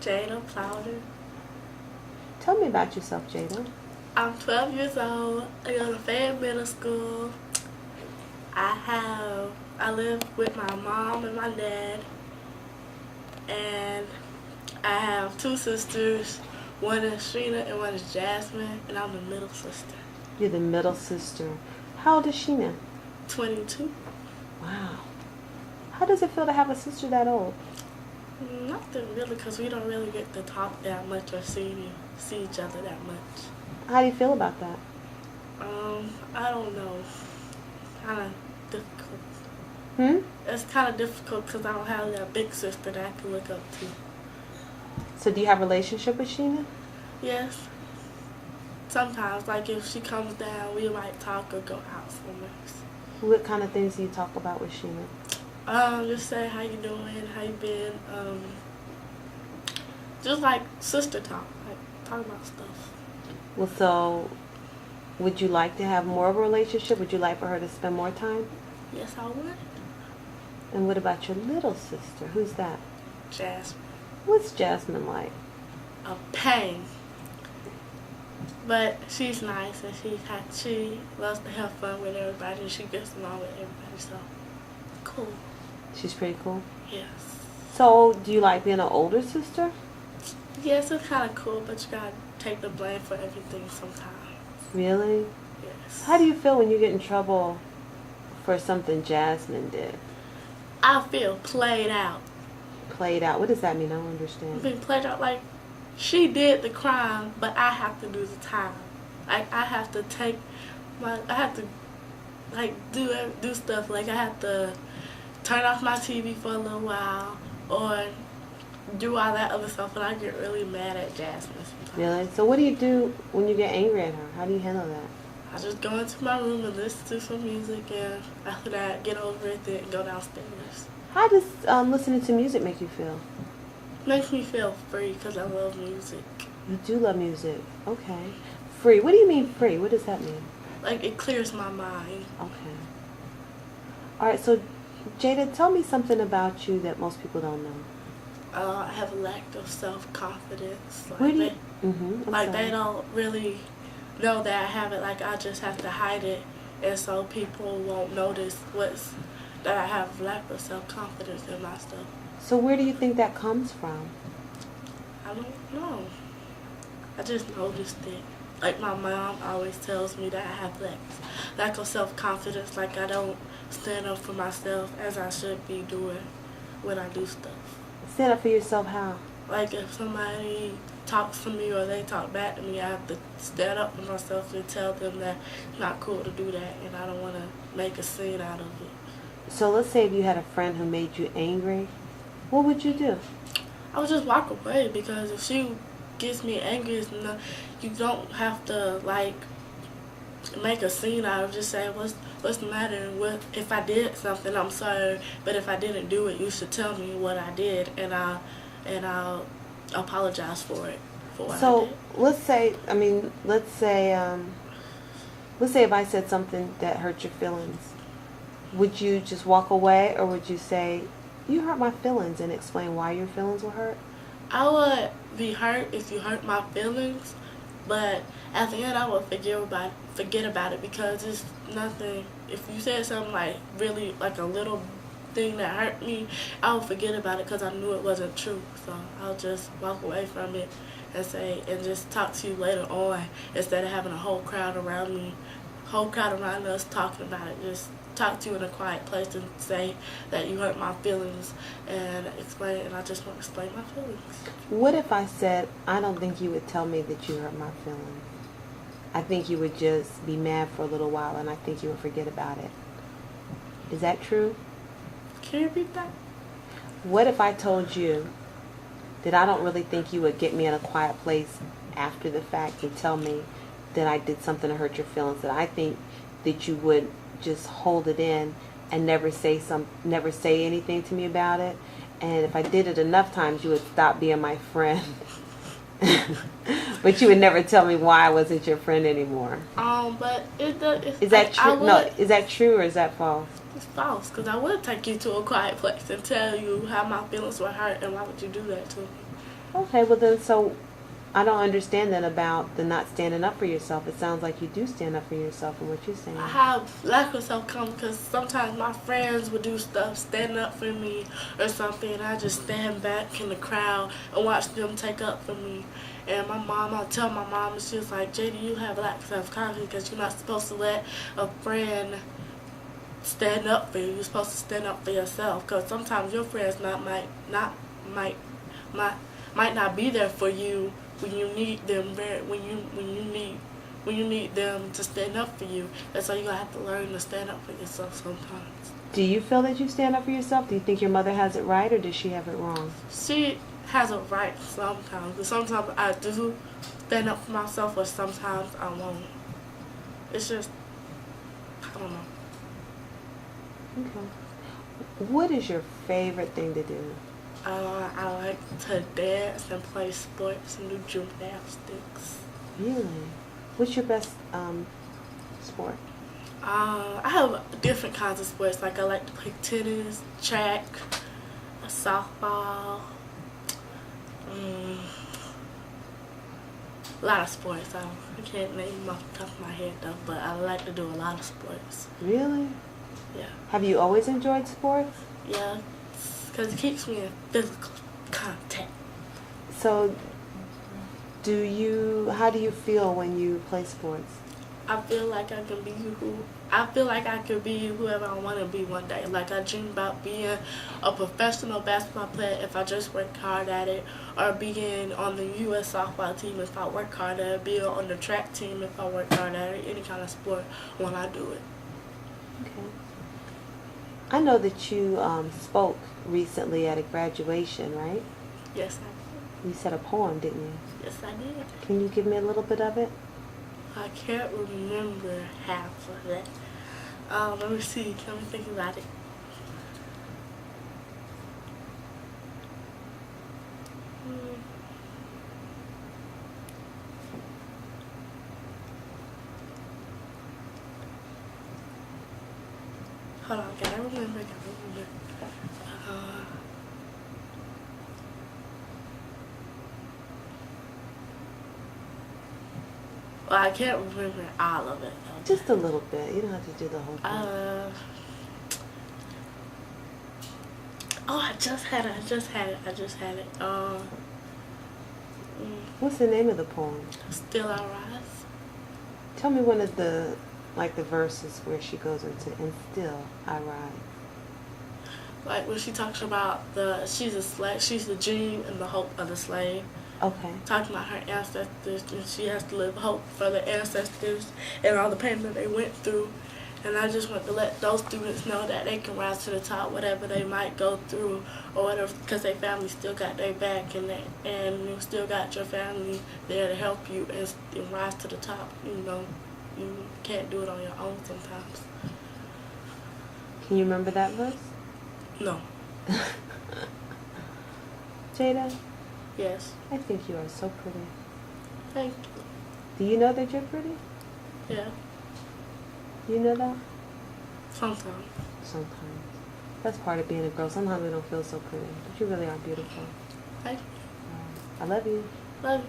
Jada Plowder. Tell me about yourself, Jada. I'm 12 years old. I go to Fayette Middle School. I live with my mom and my dad, and I have two sisters. One is Sheena and one is Jasmine, and I'm the middle sister. You're the middle sister. How old is Sheena? 22. Wow. How does it feel to have a sister that old? Nothing really, because we don't really get to talk that much or see each other that much. How do you feel about that? I don't know. Kind of difficult. It's kind of difficult because I don't have that big sister that I can look up to. So do you have a relationship with Sheena? Yes. Sometimes, like if she comes down, we might talk or go out somewhere. What kind of things do you talk about with Sheena? Just say how you doing, how you been. Just like sister talk, like talk about stuff. Well, so would you like to have more of a relationship? Would you like for her to spend more time? Yes, I would. And what about your little sister? Who's that? Jasmine. What's Jasmine like? A pain. But she's nice and she loves to have fun with everybody and she gets along with everybody, so cool. She's pretty cool? Yes. So do you like being an older sister? Yes, it's kind of cool, but you gotta take the blame for everything sometimes. Really? Yes. How do you feel when you get in trouble for something Jasmine did? I feel played out. Played out? What does that mean? I don't understand. Being played out like she did the crime, but I have to do the time. Like I have to like do stuff. Like I have to turn off my TV for a little while or do all that other stuff, and I get really mad at Jasmine sometimes. Really? So what do you do when you get angry at her? How do you handle that? I just go into my room and listen to some music, and after that, get over it, then go downstairs. How does listening to music make you feel? Makes me feel free because I love music. You do love music. Okay. Free. What do you mean free? What does that mean? Like it clears my mind. Okay. All right. So, Jada, tell me something about you that most people don't know. I have a lack of self-confidence. Like Where do you? They don't really know that I have it. Like I just have to hide it, and so people won't notice that I have lack of self-confidence in myself. So where do you think that comes from? I don't know. I just noticed it. Like my mom always tells me that I have lack of self-confidence. Like I don't stand up for myself as I should be doing when I do stuff. Stand up for yourself how? Like if somebody talks to me or they talk back to me, I have to stand up for myself and tell them that it's not cool to do that and I don't want to make a scene out of it. So let's say if you had a friend who made you angry, what would you do? I would just walk away because if she gets me angry, you don't have to like make a scene out of it. Just say what's the matter, if I did something, I'm sorry, but if I didn't do it, you should tell me what I did and I'll apologize for it. So let's say if I said something that hurt your feelings, would you just walk away or would you say, you hurt my feelings, and explain why your feelings were hurt? I would be hurt if you hurt my feelings, but at the end I would forget about it because it's nothing. If you said something like really like a little thing that hurt me, I would forget about it because I knew it wasn't true. So I'll just walk away from it and just talk to you later on instead of having a whole crowd around us talking about it. Just talk to you in a quiet place and say that you hurt my feelings and explain, and I just want to explain my feelings. What if I said, I don't think you would tell me that you hurt my feelings. I think you would just be mad for a little while and I think you would forget about it. Is that true? Can you repeat that? What if I told you that I don't really think you would get me in a quiet place after the fact and tell me that I did something to hurt your feelings, that I think that you would just hold it in and never say anything to me about it, and if I did it enough times you would stop being my friend? But you would never tell me why I wasn't your friend anymore. But is that true? No, is that true or is that false? It's false, because I would take you to a quiet place and tell you how my feelings were hurt, and why would you do that to me? Okay, well then, so I don't understand that about the not standing up for yourself. It sounds like you do stand up for yourself and what you're saying. I have lack of self-confidence because sometimes my friends would do stuff, stand up for me or something, and I just stand back in the crowd and watch them take up for me. And my mom, I tell my mom, and she's like, Jada, you have lack of self-confidence because you're not supposed to let a friend stand up for you. You're supposed to stand up for yourself because sometimes your friends might might not be there for you when you need them. When you need them to stand up for you. That's why you gotta have to learn to stand up for yourself sometimes. Do you feel that you stand up for yourself? Do you think your mother has it right or does she have it wrong? She has it right sometimes, but sometimes I do stand up for myself, or sometimes I won't. It's just, I don't know. Okay. What is your favorite thing to do? I like to dance and play sports and do gymnastics. Really? What's your best sport? I have different kinds of sports. Like I like to play tennis, track, softball, a lot of sports. I can't name them off the top of my head though, but I like to do a lot of sports. Really? Yeah. Have you always enjoyed sports? Yeah, because it keeps me in physical contact. So, how do you feel when you play sports? I feel like I could be whoever I want to be one day. Like I dream about being a professional basketball player if I just work hard at it, or being on the U.S. softball team if I work hard at it, being on the track team if I work hard at it, any kind of sport when I do it. Okay. I know that you spoke recently at a graduation, right? Yes, I did. You said a poem, didn't you? Yes, I did. Can you give me a little bit of it? I can't remember half of it. Let me see. Let me think about it. Hold on, gotta remember. Well, I can't remember all of it. Just a little bit. You don't have to do the whole thing. I just had it. What's the name of the poem? Still I Rise. Tell me one of the verses where she goes into, and still I rise. Like when she talks about she's a slave, she's the dream and the hope of the slave. Okay. Talking about her ancestors, and she has to live hope for the ancestors and all the pain that they went through. And I just want to let those students know that they can rise to the top, whatever they might go through, or whatever, because their family still got their back, and you still got your family there to help you and rise to the top. You know, you can't do it on your own sometimes. Can you remember that verse? No. Jada? Yes. I think you are so pretty. Thank you. Do you know that you're pretty? Yeah. You know that? Sometimes. Sometimes. That's part of being a girl. Sometimes we don't feel so pretty, but you really are beautiful. Thank you. I love you. Love you.